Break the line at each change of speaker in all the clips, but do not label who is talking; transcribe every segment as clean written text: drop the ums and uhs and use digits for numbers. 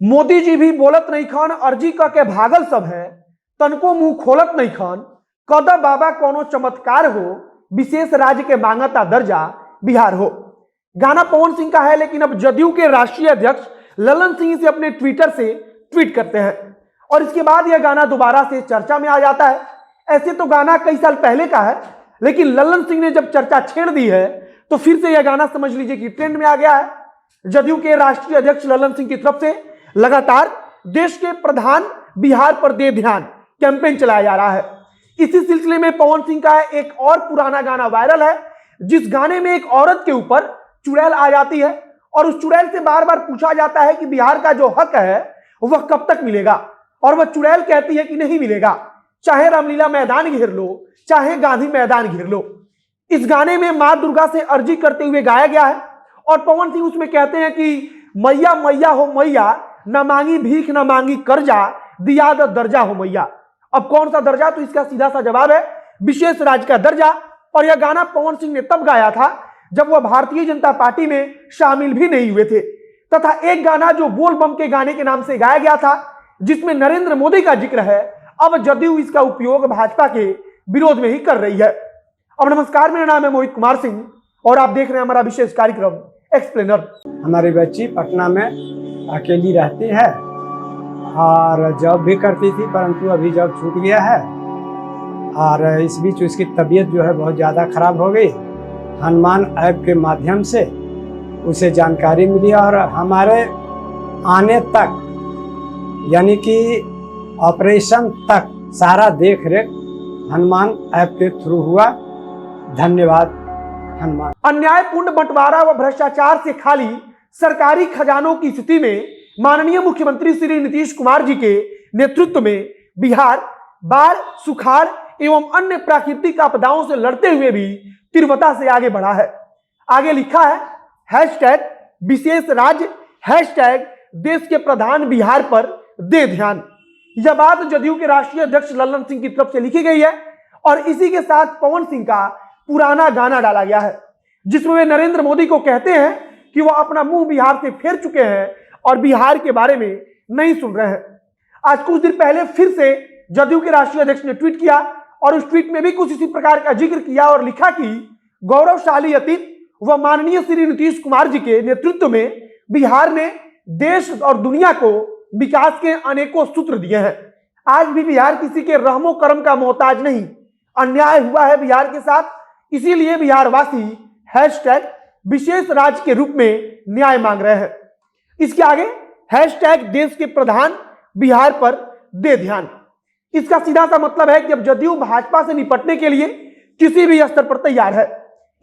मोदी जी भी बोलत नहीं खान, अर्जी का के भागल सब है, तनको मुंह खोलत नहीं खान, कद बाबा कोनो चमत्कार हो, विशेष राज्य के मांगता दर्जा बिहार हो। गाना पवन सिंह का है, लेकिन अब जदयू के राष्ट्रीय अध्यक्ष ललन सिंह से अपने ट्विटर से ट्वीट करते हैं और इसके बाद यह गाना दोबारा से चर्चा में आ जाता है। ऐसे तो गाना कई साल पहले का है, लेकिन ललन सिंह ने जब चर्चा छेड़ दी है तो फिर से यह गाना समझ लीजिए कि ट्रेंड में आ गया है। जदयू के राष्ट्रीय अध्यक्ष ललन सिंह की तरफ से लगातार देश के प्रधान बिहार पर दे ध्यान कैंपेन चलाया जा रहा है। इसी सिलसिले में पवन सिंह का एक और पुराना गाना वायरल है, जिस गाने में एक औरत के ऊपर चुड़ैल आ जाती है और उस चुड़ैल से बार बार पूछा जाता है कि बिहार का जो हक है वह कब तक मिलेगा, और वह चुड़ैल कहती है कि नहीं मिलेगा, चाहे रामलीला मैदान घेर लो, चाहे गांधी मैदान घेर लो। इस गाने में मां दुर्गा से अर्जी करते हुए गाया गया है और पवन सिंह उसमें कहते हैं कि मैया मैया हो मैया, न मांगी भीख न मांगी कर्जा, दिया द दर्जा हो मैया। अब कौन सा दर्जा? तो इसका सीधा सा जवाब है विशेष राज्य का दर्जा। और यह गाना पवन सिंह ने तब गाया था जब वह भारतीय जनता पार्टी में शामिल भी नहीं हुए थे, तथा एक गाना जो बोल बम के गाने के नाम से गाया गया था, जिसमें नरेंद्र मोदी का जिक्र है। अब जदयू इसका उपयोग भाजपा के विरोध में ही कर रही है। अब नमस्कार, मेरा नाम है मोहित कुमार सिंह और आप देख रहे हैं हमारा विशेष कार्यक्रम एक्सप्लेनर।
हमारी बच्ची पटना में अकेली रहती है और जॉब भी करती थी, परंतु अभी जॉब छूट गया है और इस बीच उसकी तबीयत जो है बहुत ज़्यादा खराब हो गई। हनुमान ऐप के माध्यम से उसे जानकारी मिली और हमारे आने तक यानी कि ऑपरेशन तक सारा देख रेख हनुमान ऐप के थ्रू हुआ। धन्यवाद हनुमान।
अन्यायपूर्ण बंटवारा व भ्रष्टाचार से खाली सरकारी खजानों की स्थिति में माननीय मुख्यमंत्री श्री नीतीश कुमार जी के नेतृत्व में बिहार बाढ़, सुखाड़ एवं अन्य प्राकृतिक आपदाओं से लड़ते हुए भी तीव्रता से आगे बढ़ा है। आगे लिखा है हैशटैग विशेष राज्य, हैशटैग देश के प्रधान बिहार पर दे ध्यान। यह बात जदयू के राष्ट्रीय अध्यक्ष ललन सिंह की तरफ से लिखी गई है और इसी के साथ पवन सिंह का पुराना गाना डाला गया है, जिसमें वे नरेंद्र मोदी को कहते हैं कि वह अपना मुंह बिहार से फेर चुके हैं और बिहार के बारे में नहीं सुन रहे हैं। आज कुछ दिन पहले फिर से जदयू के राष्ट्रीय अध्यक्ष ने ट्वीट किया और उस ट्वीट में भी कुछ इसी प्रकार का जिक्र किया और लिखा कि गौरवशाली अतीत व माननीय श्री नीतीश कुमार जी के नेतृत्व में बिहार ने देश और दुनिया को विकास के अनेकों सूत्र दिए हैं। आज भी बिहार किसी के रहमो करम का मोहताज नहीं। अन्याय हुआ है बिहार के साथ, इसीलिए बिहार वासी हैशटैग विशेष राज्य के रूप में न्याय मांग रहे हैं। इसके आगे हैशटैग देश के प्रधान बिहार पर दे ध्यान। इसका सीधा सा मतलब है कि अब जदयू भाजपा से निपटने के लिए किसी भी स्तर पर तैयार है।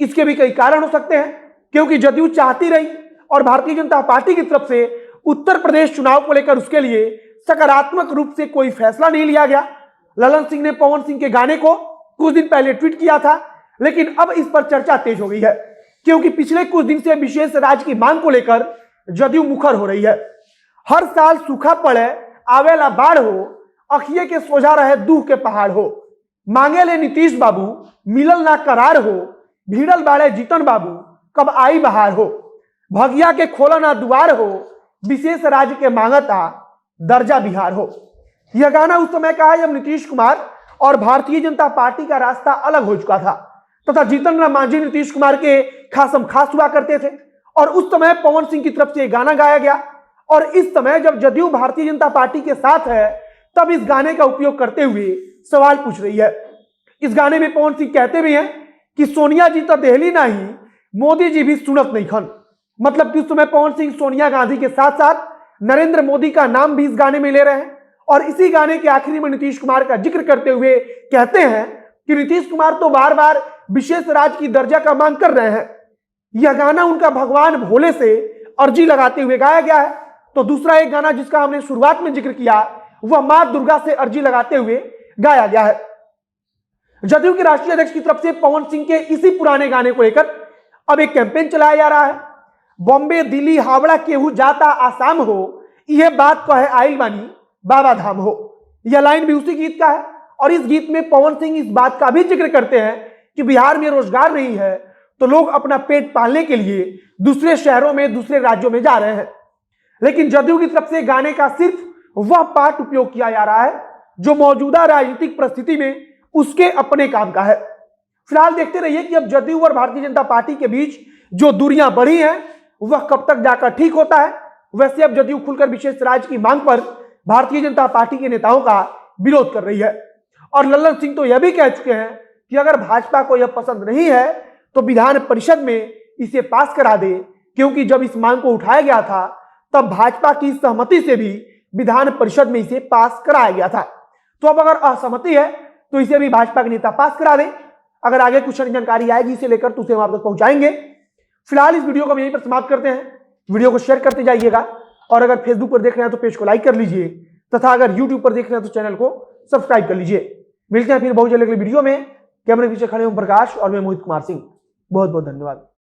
इसके भी कई कारण हो सकते हैं, क्योंकि जदयू चाहती रही और भारतीय जनता पार्टी की तरफ से उत्तर प्रदेश चुनाव को लेकर उसके लिए सकारात्मक रूप से कोई फैसला नहीं लिया गया। ललन सिंह ने पवन सिंह के गाने को कुछ दिन पहले ट्वीट किया था, लेकिन अब इस पर चर्चा तेज हो गई है, क्योंकि पिछले कुछ दिन से विशेष राज्य की मांग को लेकर जदयू मुखर हो रही है। हर साल सूखा पड़े, आवेला बाढ़ हो, अखिए के सोझा रहे दूह के पहाड़ हो, मांगे ले नीतीश बाबू मिलल ना करार हो, भीड़ल बाड़े जीतन बाबू कब आई बहार हो, भगिया के खोला ना दुआर हो, विशेष राज्य के मांगता दर्जा बिहार हो। यह गाना उस समय का है जब नीतीश कुमार और भारतीय जनता पार्टी का रास्ता अलग हो चुका था, तथा जीतन राम मांझी नीतीश कुमार के खासम खास हुआ करते थे और उस समय पवन सिंह की तरफ से गाना गाया गया। और इस समय जब जदयू भारतीय जनता पार्टी के साथ है, तब इस गाने का उपयोग करते हुए सवाल पूछ रही है। इस गाने में पवन सिंह कहते भी हैं कि सोनिया जी तो देहली नहीं, मोदी जी भी सुनत नहीं खन। मतलब कि उस समय पवन सिंह सोनिया गांधी के साथ साथ नरेंद्र मोदी का नाम भी इस गाने में ले रहे हैं और इसी गाने के आखिरी में नीतीश कुमार का जिक्र करते हुए कहते हैं कि नीतीश कुमार तो बार बार विशेष राज्य की दर्जा का मांग कर रहे हैं। यह गाना उनका भगवान भोले से अर्जी लगाते हुए गाया गया है। तो दूसरा एक गाना जिसका हमने शुरुआत में जिक्र किया, वह मां दुर्गा से अर्जी लगाते हुए गाया गया है। जदयू के राष्ट्रीय अध्यक्ष की तरफ से पवन सिंह के इसी पुराने गाने को लेकर अब एक कैंपेन चलाया जा रहा है। बॉम्बे, दिल्ली, हावड़ा केहू जाता आसाम हो, यह बात कहे आइल बानी बाबा धाम हो। यह लाइन भी उसी गीत का है और इस गीत में पवन सिंह इस बात का भी जिक्र करते हैं कि बिहार में रोजगार नहीं है तो लोग अपना पेट पालने के लिए दूसरे शहरों में, दूसरे राज्यों में जा रहे हैं। लेकिन जदयू की तरफ से गाने का सिर्फ वह पार्ट उपयोग किया जा रहा है जो मौजूदा राजनीतिक परिस्थिति में उसके अपने काम का है। फिलहाल देखते रहिए कि अब जदयू और भारतीय जनता पार्टी के बीच जो दूरियां बढ़ी हैं वह कब तक जाकर ठीक होता है। वैसे अब जदयू खुलकर विशेष राज्य की मांग पर भारतीय जनता पार्टी के नेताओं का विरोध कर रही है और लल्लन सिंह तो यह भी कह चुके हैं कि अगर भाजपा को यह पसंद नहीं है तो विधान परिषद में इसे पास करा दे, क्योंकि जब इस मांग को उठाया गया था तब भाजपा की सहमति से भी विधान परिषद में इसे पास कराया गया था। तो अब अगर असहमति है तो इसे भी भाजपा के नेता पास करा दें। अगर आगे कुछ अन्य जानकारी आएगी इसे लेकर तो उसे हम आप तक पहुंचाएंगे। फिलहाल इस वीडियो को हम यहीं पर समाप्त करते हैं। वीडियो को शेयर करते जाइएगा और अगर फेसबुक पर देख रहे हैं तो पेज को लाइक कर लीजिए तथा अगर यूट्यूब पर देख रहे हैं तो चैनल को सब्सक्राइब कर लीजिए। मिलते हैं फिर बहुत जल्द अगले वीडियो में। कैमरे के पीछे खड़े ओम प्रकाश और मैं मोहित कुमार सिंह। बहुत बहुत धन्यवाद।